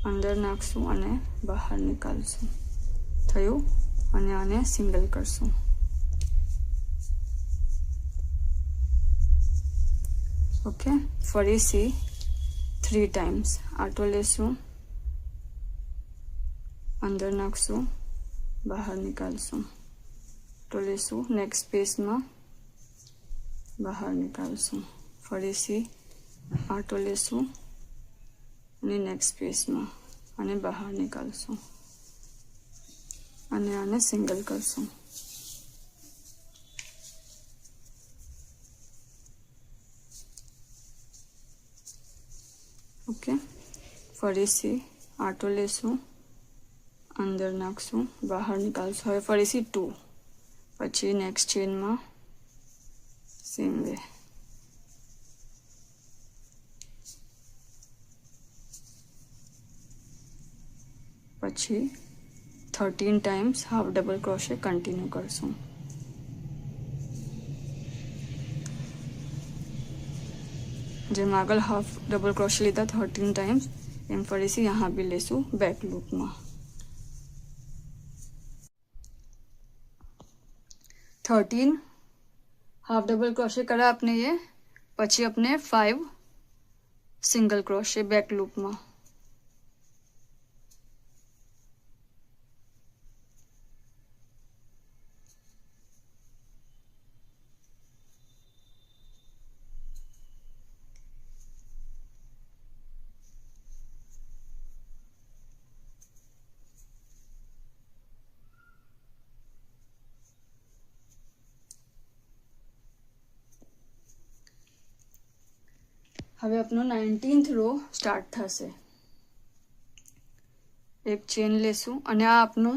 अंदर नाखशुं अने बहार निकालशुं। थयुं अने आने सिंगल करशुं। ओके, फरीथी 3 टाइम्स आटो लेशुं, अंदर नाखशुं, बहार निकालशुं, आटो लेशुं, नेक्स्ट स्पेस में बहार निकालशुं, फरीथी आटो लेशुं अने नेक्स्ट स्पेस में आने बहार निकालशुं अने आने सिंगल करशुं। ओके, फरीथी आटो लेशुं, अंदर नाखशुं, बहार निकालशुं। हवे फरीथी 2, पछी नेक्स्ट चेन में सेम वे, पछी 13 times half double crochet continue करशुं। जेम आगळ हाफ डबल क्रोशे लीधा 13 टाइम्स, एम फरीथी यहाँ भी लेशुं बेक लूप में। 13 हाफ डबल क्रोशे करा अपने ये, पछी अपने 5 सिंगल क्रोशे बैक लूप में। हवे अपनो 19th रो स्टार्ट थशे। एक चेन लेशुं अने आ आपनो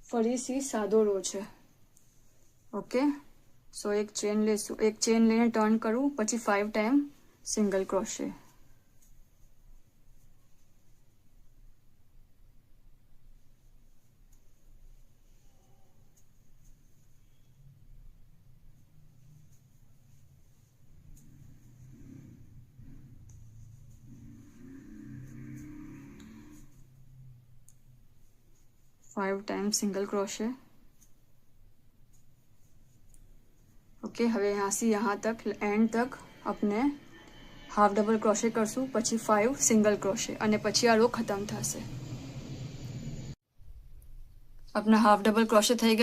फरीथी सादो रो छे। ओके, सो एक चेन लेशुं, एक चेन लेने टर्न करूं, पछी 5 time single crochet. Five time single crochet. Okay, हवे यहाँ से यहाँ तक एंड तक अपने हाफ डबल क्रोशे करशुं, पछी 5 सिंगल क्रोशे अने पछी आ रो खत्म थशे। अपना हाफ डबल क्रोशे थई गया।